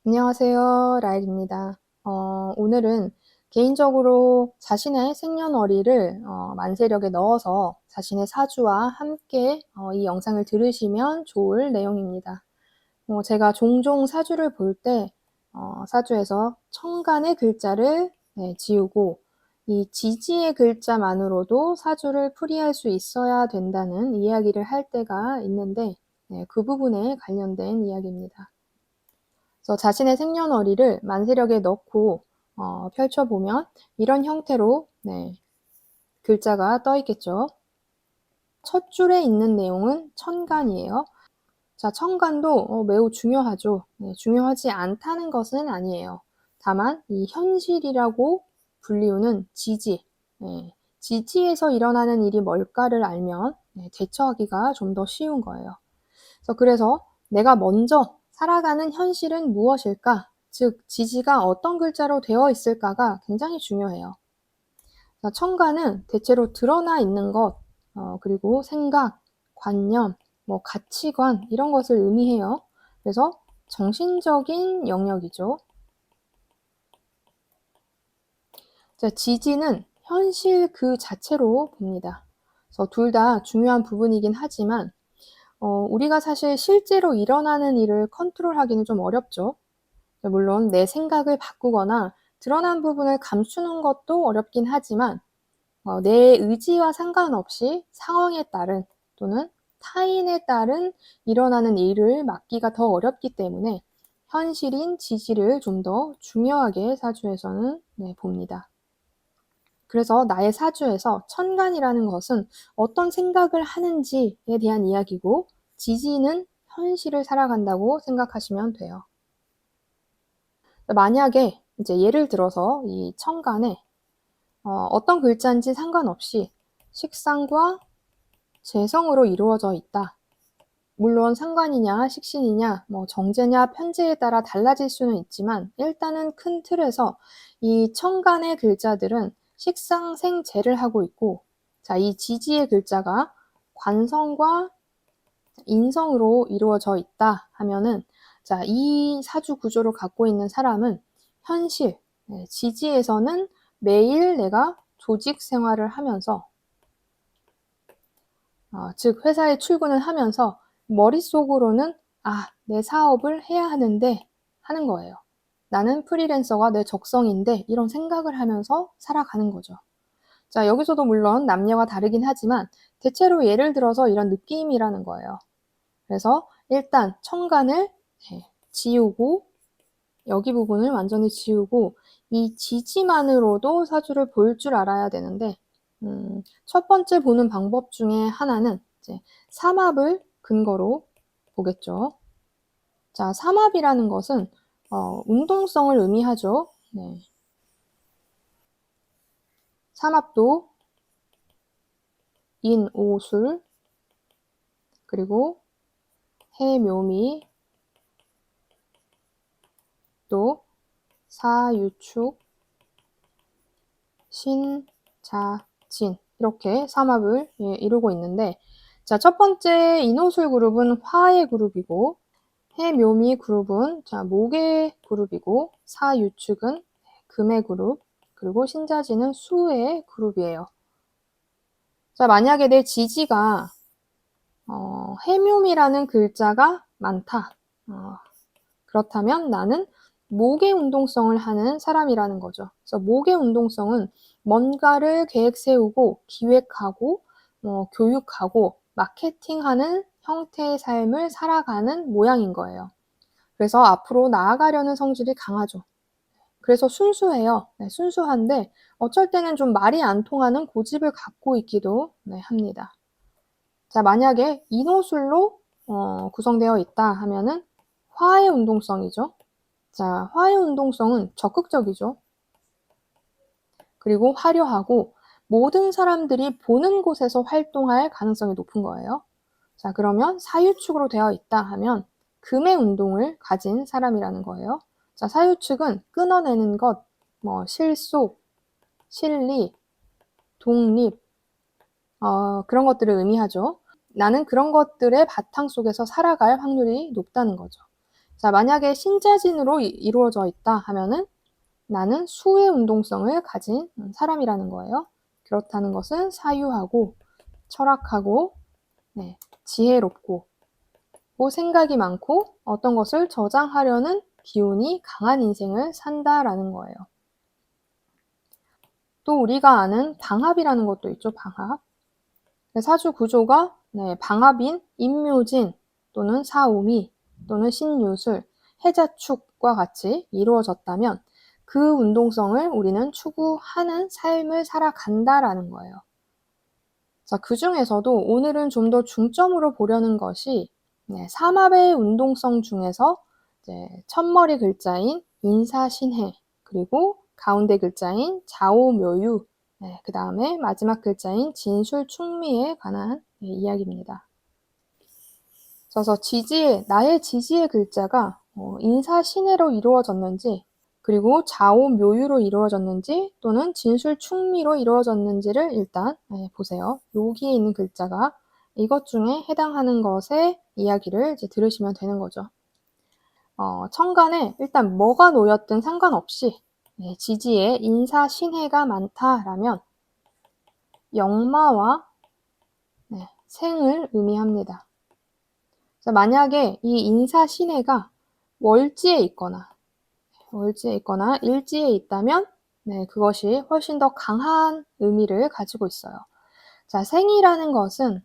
안녕하세요. 라일입니다. 오늘은 개인적으로 자신의 생년월일을 만세력에 넣어서 자신의 사주와 함께 이 영상을 들으시면 좋을 내용입니다. 제가 종종 사주를 볼 때 사주에서 천간의 글자를 지우고 이 지지의 글자만으로도 사주를 풀이할 수 있어야 된다는 이야기를 할 때가 있는데 그 부분에 관련된 이야기입니다. 그래서 자신의 생년월일을 만세력에 넣고 펼쳐보면 이런 형태로 글자가 떠 있겠죠. 첫 줄에 있는 내용은 천간이에요. 자, 천간도 매우 중요하죠. 중요하지 않다는 것은 아니에요. 다만 이 현실이라고 불리우는 지지, 지지에서 일어나는 일이 뭘까를 알면 대처하기가 좀 더 쉬운 거예요. 그래서 내가 먼저 살아가는 현실은 무엇일까? 즉, 지지가 어떤 글자로 되어 있을까가 굉장히 중요해요. 천간은 대체로 드러나 있는 것, 그리고 생각, 관념, 가치관 이런 것을 의미해요. 그래서 정신적인 영역이죠. 자, 지지는 현실 그 자체로 봅니다. 그래서 둘 다 중요한 부분이긴 하지만 우리가 사실 실제로 일어나는 일을 컨트롤하기는 좀 어렵죠. 물론 내 생각을 바꾸거나 드러난 부분을 감추는 것도 어렵긴 하지만 내 의지와 상관없이 상황에 따른 또는 타인에 따른 일어나는 일을 막기가 더 어렵기 때문에 현실인 지지를 좀 더 중요하게 사주에서는 봅니다. 그래서 나의 사주에서 천간이라는 것은 어떤 생각을 하는지에 대한 이야기고 지지는 현실을 살아간다고 생각하시면 돼요. 만약에 이제 예를 들어서 이 천간에 어떤 글자인지 상관없이 식상과 재성으로 이루어져 있다. 물론 상관이냐 식신이냐 정제냐 편제에 따라 달라질 수는 있지만 일단은 큰 틀에서 이 천간의 글자들은 식상생재를 하고 있고, 자, 이 지지의 글자가 관성과 인성으로 이루어져 있다 하면은, 자, 이 사주 구조를 갖고 있는 사람은 현실, 지지에서는 매일 내가 조직 생활을 하면서 즉 회사에 출근을 하면서 머릿속으로는 내 사업을 해야 하는데 하는 거예요. 나는 프리랜서가 내 적성인데 이런 생각을 하면서 살아가는 거죠. 자, 여기서도 물론 남녀가 다르긴 하지만 대체로 예를 들어서 이런 느낌이라는 거예요. 그래서 일단 천간을 지우고 여기 부분을 완전히 지우고 이 지지만으로도 사주를 볼 줄 알아야 되는데 첫 번째 보는 방법 중에 하나는 이제 삼합을 근거로 보겠죠. 자, 삼합이라는 것은 운동성을 의미하죠. 삼합도 인오술 그리고 해묘미 또 사유축 신자진 이렇게 삼합을 이루고 있는데, 자, 첫 번째 인오술 그룹은 화의 그룹이고 해묘미 그룹은 목의 그룹이고 사유축은 금의 그룹 그리고 신자진은 수의 그룹이에요. 자, 만약에 내 지지가 해묘미라는 글자가 많다. 그렇다면 나는 목의 운동성을 하는 사람이라는 거죠. 그래서 목의 운동성은 뭔가를 계획 세우고 기획하고 교육하고 마케팅하는 형태의 삶을 살아가는 모양인 거예요. 그래서 앞으로 나아가려는 성질이 강하죠. 그래서 순수해요. 순수한데 어쩔 때는 좀 말이 안 통하는 고집을 갖고 있기도 합니다. 자, 만약에 인호술로 구성되어 있다 하면은 화의 운동성이죠. 자, 화의 운동성은 적극적이죠. 그리고 화려하고 모든 사람들이 보는 곳에서 활동할 가능성이 높은 거예요. 자, 그러면 사유축으로 되어 있다 하면 금의 운동을 가진 사람이라는 거예요. 자, 사유축은 끊어내는 것, 실속, 실리, 독립, 그런 것들을 의미하죠. 나는 그런 것들의 바탕 속에서 살아갈 확률이 높다는 거죠. 자, 만약에 신자진으로 이루어져 있다 하면은 나는 수의 운동성을 가진 사람이라는 거예요. 그렇다는 것은 사유하고 철학하고 지혜롭고 생각이 많고 어떤 것을 저장하려는 기운이 강한 인생을 산다라는 거예요. 또 우리가 아는 방합이라는 것도 있죠. 방합. 사주 구조가 방합인 임묘진 또는 사오미 또는 신유술, 해자축과 같이 이루어졌다면 그 운동성을 우리는 추구하는 삶을 살아간다라는 거예요. 자, 그 중에서도 오늘은 좀 더 중점으로 보려는 것이 삼합의 운동성 중에서 첫머리 글자인 인사신해, 그리고 가운데 글자인 자오묘유, 그 다음에 마지막 글자인 진술충미에 관한 이야기입니다. 그래서 나의 지지의 글자가 인사신해로 이루어졌는지, 그리고 자오묘유로 이루어졌는지 또는 진술충미로 이루어졌는지를 일단 보세요. 여기에 있는 글자가 이것 중에 해당하는 것의 이야기를 이제 들으시면 되는 거죠. 천간에 일단 뭐가 놓였든 상관없이 지지에 인사신해가 많다라면 영마와 생을 의미합니다. 만약에 이 인사신해가 월지에 있거나 일지에 있다면 그것이 훨씬 더 강한 의미를 가지고 있어요. 자, 생이라는 것은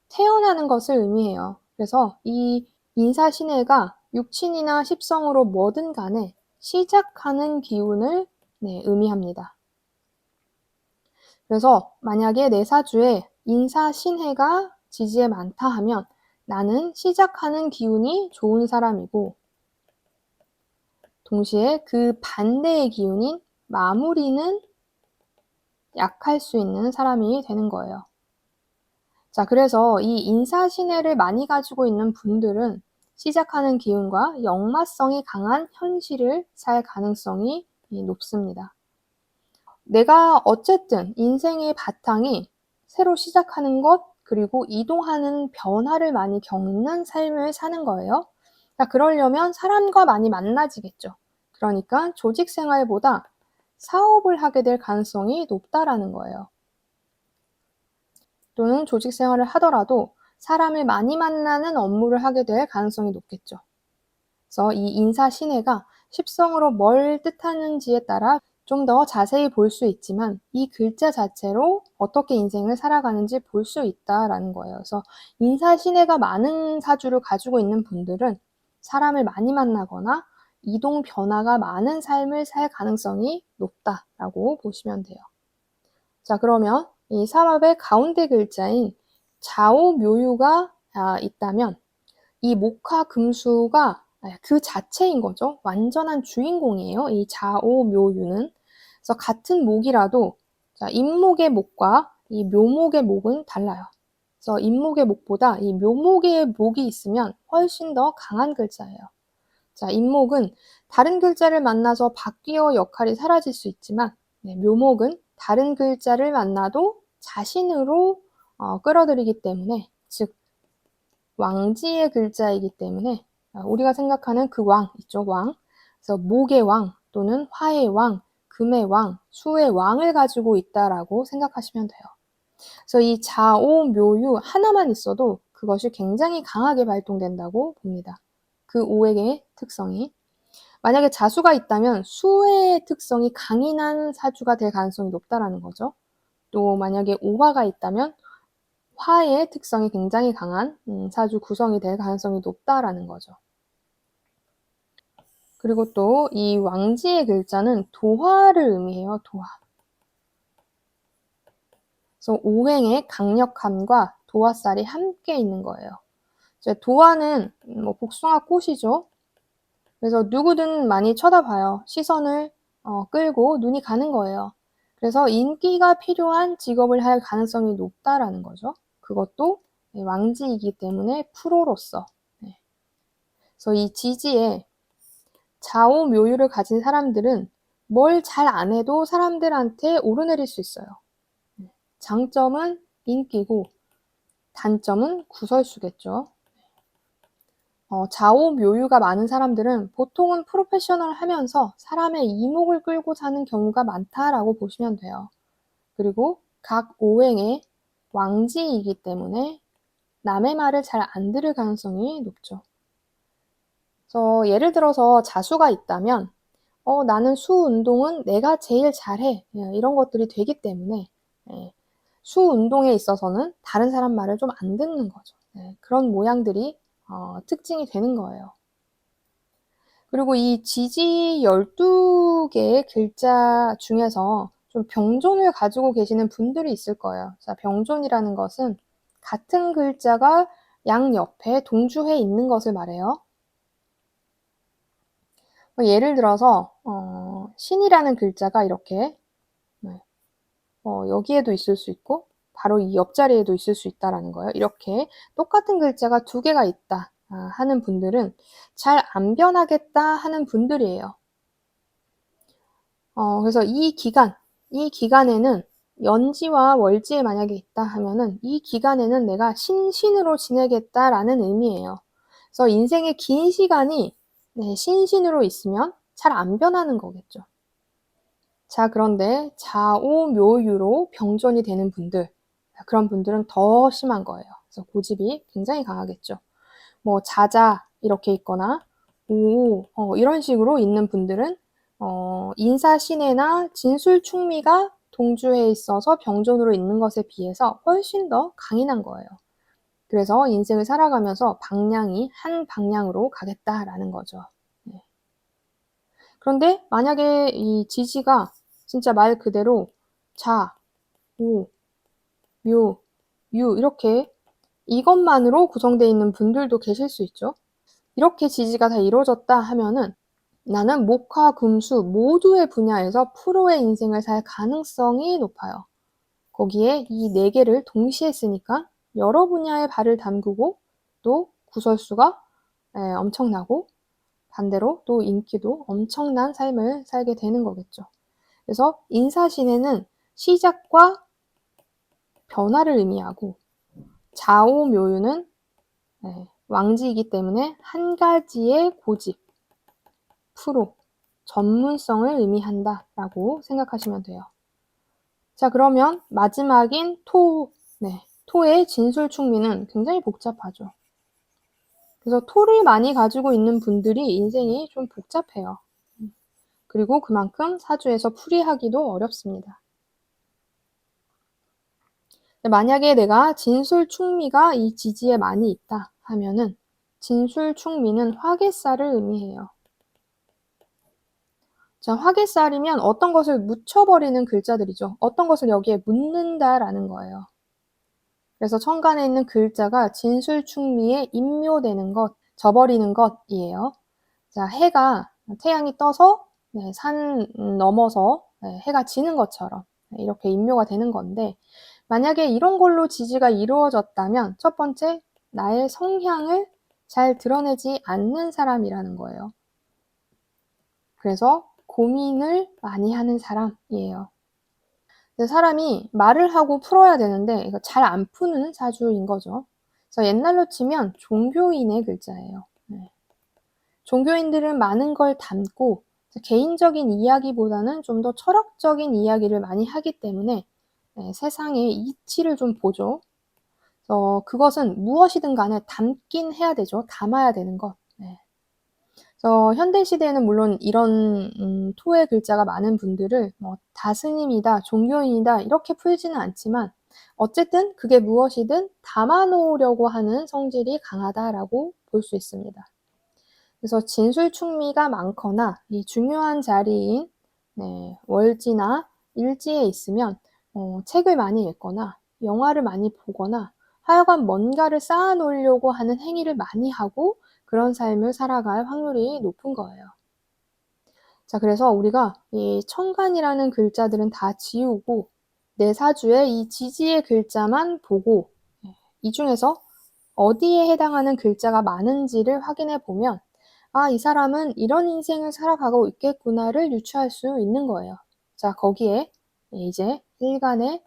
태어나는 것을 의미해요. 그래서 이 인사신해가 육친이나 십성으로 뭐든 간에 시작하는 기운을 의미합니다. 그래서 만약에 내 사주에 인사신해가 지지에 많다 하면 나는 시작하는 기운이 좋은 사람이고, 동시에 그 반대의 기운인 마무리는 약할 수 있는 사람이 되는 거예요. 자, 그래서 이 인사신해를 많이 가지고 있는 분들은 시작하는 기운과 역마성이 강한 현실을 살 가능성이 높습니다. 내가 어쨌든 인생의 바탕이 새로 시작하는 것, 그리고 이동하는 변화를 많이 겪는 삶을 사는 거예요. 자, 그러려면 사람과 많이 만나지겠죠. 그러니까 조직 생활보다 사업을 하게 될 가능성이 높다라는 거예요. 또는 조직 생활을 하더라도 사람을 많이 만나는 업무를 하게 될 가능성이 높겠죠. 그래서 이 인사신해가 십성으로 뭘 뜻하는지에 따라 좀 더 자세히 볼 수 있지만 이 글자 자체로 어떻게 인생을 살아가는지 볼 수 있다라는 거예요. 그래서 인사신해가 많은 사주를 가지고 있는 분들은 사람을 많이 만나거나 이동 변화가 많은 삶을 살 가능성이 높다라고 보시면 돼요. 자, 그러면 이 삼합의 가운데 글자인 자오묘유가 있다면 이 목화 금수가 그 자체인 거죠. 완전한 주인공이에요. 이 자오묘유는. 그래서 같은 목이라도 임목의 목과 이 묘목의 목은 달라요. 그래서 임목의 목보다 이 묘목의 목이 있으면 훨씬 더 강한 글자예요. 자, 임목은 다른 글자를 만나서 바뀌어 역할이 사라질 수 있지만 묘목은 다른 글자를 만나도 자신으로 끌어들이기 때문에, 즉 왕지의 글자이기 때문에 우리가 생각하는 그 왕 있죠, 왕. 그래서 목의 왕 또는 화의 왕, 금의 왕, 수의 왕을 가지고 있다라고 생각하시면 돼요. 그래서 이 자오묘유 하나만 있어도 그것이 굉장히 강하게 발동된다고 봅니다. 그 오행의 특성이. 만약에 자수가 있다면 수의 특성이 강인한 사주가 될 가능성이 높다라는 거죠. 또 만약에 오화가 있다면 화의 특성이 굉장히 강한 사주 구성이 될 가능성이 높다라는 거죠. 그리고 또 이 왕지의 글자는 도화를 의미해요. 도화. 그래서 오행의 강력함과 도화살이 함께 있는 거예요. 도화는 복숭아 꽃이죠. 그래서 누구든 많이 쳐다봐요. 시선을 끌고 눈이 가는 거예요. 그래서 인기가 필요한 직업을 할 가능성이 높다라는 거죠. 그것도 왕지이기 때문에 프로로서. 그래서 이 지지에 자오묘유를 가진 사람들은 뭘 잘 안 해도 사람들한테 오르내릴 수 있어요. 장점은 인기고 단점은 구설수겠죠. 좌오묘유가 많은 사람들은 보통은 프로페셔널하면서 사람의 이목을 끌고 사는 경우가 많다라고 보시면 돼요. 그리고 각 오행의 왕지이기 때문에 남의 말을 잘 안 들을 가능성이 높죠. 그래서 예를 들어서 자수가 있다면 나는 수 운동은 내가 제일 잘해. 이런 것들이 되기 때문에 수 운동에 있어서는 다른 사람 말을 좀 안 듣는 거죠. 그런 모양들이 특징이 되는 거예요. 그리고 이 지지 12개의 글자 중에서 좀 병존을 가지고 계시는 분들이 있을 거예요. 자, 병존이라는 것은 같은 글자가 양옆에 동주해 있는 것을 말해요. 예를 들어서 신이라는 글자가 이렇게 여기에도 있을 수 있고 바로 이 옆자리에도 있을 수 있다라는 거예요. 이렇게 똑같은 글자가 2개가 있다 하는 분들은 잘 안 변하겠다 하는 분들이에요. 그래서 이 기간에는 연지와 월지에 만약에 있다 하면은 이 기간에는 내가 신신으로 지내겠다라는 의미예요. 그래서 인생의 긴 시간이 신신으로 있으면 잘 안 변하는 거겠죠. 자, 그런데 좌오묘유로 병존이 되는 분들, 그런 분들은 더 심한 거예요. 그래서 고집이 굉장히 강하겠죠. 뭐 자자 이렇게 있거나 오 이런 식으로 있는 분들은 인사신해나 진술충미가 동주에 있어서 병존으로 있는 것에 비해서 훨씬 더 강인한 거예요. 그래서 인생을 살아가면서 방향이 한 방향으로 가겠다라는 거죠. 네. 그런데 만약에 이 지지가 진짜 말 그대로 자, 오, 묘, 유 이렇게 이것만으로 구성되어 있는 분들도 계실 수 있죠. 이렇게 지지가 다 이루어졌다 하면은 나는 목화, 금수 모두의 분야에서 프로의 인생을 살 가능성이 높아요. 거기에 이 4개를 동시에 쓰니까 여러 분야에 발을 담그고 또 구설수가 엄청나고 반대로 또 인기도 엄청난 삶을 살게 되는 거겠죠. 그래서 인사신해는 시작과 변화를 의미하고 좌오묘유는 왕지이기 때문에 한 가지의 고집, 프로, 전문성을 의미한다라고 생각하시면 돼요. 자, 그러면 마지막인 토의 진술충미는 굉장히 복잡하죠. 그래서 토를 많이 가지고 있는 분들이 인생이 좀 복잡해요. 그리고 그만큼 사주에서 풀이하기도 어렵습니다. 만약에 내가 진술충미가 이 지지에 많이 있다 하면은 진술충미는 화개살을 의미해요. 자, 화개살이면 어떤 것을 묻혀버리는 글자들이죠. 어떤 것을 여기에 묻는다라는 거예요. 그래서 천간에 있는 글자가 진술충미에 임묘되는 것, 져버리는 것이에요. 자, 해가 태양이 떠서 산 넘어서 해가 지는 것처럼 이렇게 임묘가 되는 건데 만약에 이런 걸로 지지가 이루어졌다면 첫 번째, 나의 성향을 잘 드러내지 않는 사람이라는 거예요. 그래서 고민을 많이 하는 사람이에요. 사람이 말을 하고 풀어야 되는데 이거 잘 안 푸는 사주인 거죠. 그래서 옛날로 치면 종교인의 글자예요. 종교인들은 많은 걸 담고 개인적인 이야기보다는 좀 더 철학적인 이야기를 많이 하기 때문에 세상의 이치를 좀 보죠. 그것은 무엇이든 간에 담긴 해야 되죠. 담아야 되는 것. 그래서 현대 시대에는 물론 이런 토의 글자가 많은 분들을 다스님이다, 종교인이다 이렇게 풀지는 않지만 어쨌든 그게 무엇이든 담아놓으려고 하는 성질이 강하다라고 볼 수 있습니다. 그래서 진술충미가 많거나 이 중요한 자리인 월지나 일지에 있으면 책을 많이 읽거나 영화를 많이 보거나 하여간 뭔가를 쌓아놓으려고 하는 행위를 많이 하고 그런 삶을 살아갈 확률이 높은 거예요. 자, 그래서 우리가 이 천간이라는 글자들은 다 지우고 내 사주에 이 지지의 글자만 보고 이 중에서 어디에 해당하는 글자가 많은지를 확인해 보면 아, 이 사람은 이런 인생을 살아가고 있겠구나를 유추할 수 있는 거예요. 자, 거기에 이제 일간에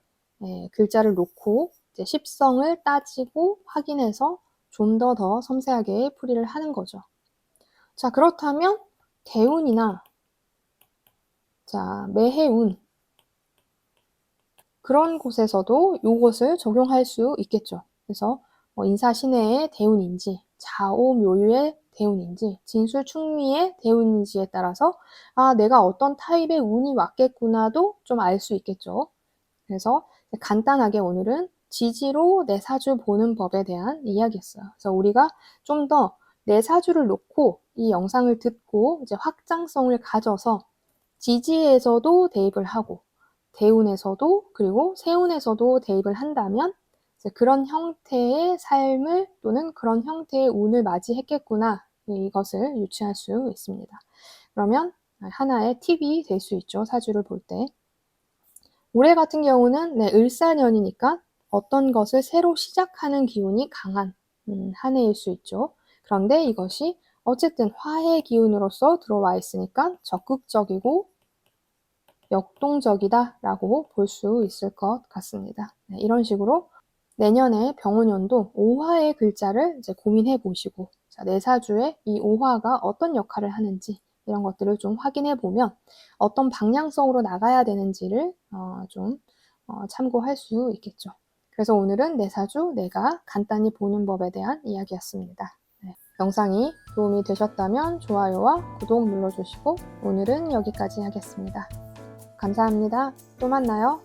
글자를 놓고 이제 십성을 따지고 확인해서 좀 더 섬세하게 풀이를 하는 거죠. 자, 그렇다면 대운이나 매해운 그런 곳에서도 요것을 적용할 수 있겠죠. 그래서 인사신해의 대운인지 자오묘유의 대운인지 진술충미의 대운인지에 따라서 내가 어떤 타입의 운이 왔겠구나도 좀 알 수 있겠죠. 그래서 간단하게 오늘은 지지로 내 사주 보는 법에 대한 이야기였어요. 그래서 우리가 좀 더 내 사주를 놓고 이 영상을 듣고 이제 확장성을 가져서 지지에서도 대입을 하고 대운에서도 그리고 세운에서도 대입을 한다면 이제 그런 형태의 삶을 또는 그런 형태의 운을 맞이했겠구나 이것을 유추할 수 있습니다. 그러면 하나의 팁이 될 수 있죠. 사주를 볼 때. 올해 같은 경우는 을사년이니까 어떤 것을 새로 시작하는 기운이 강한 한 해일 수 있죠. 그런데 이것이 어쨌든 화의 기운으로서 들어와 있으니까 적극적이고 역동적이다라고 볼 수 있을 것 같습니다. 이런 식으로 내년에 병원연도 5화의 글자를 이제 고민해 보시고 내 사주에 이 5화가 어떤 역할을 하는지 이런 것들을 좀 확인해 보면 어떤 방향성으로 나가야 되는지를 좀 참고할 수 있겠죠. 그래서 오늘은 내 사주 내가 간단히 보는 법에 대한 이야기였습니다. 영상이 도움이 되셨다면 좋아요와 구독 눌러주시고 오늘은 여기까지 하겠습니다. 감사합니다. 또 만나요.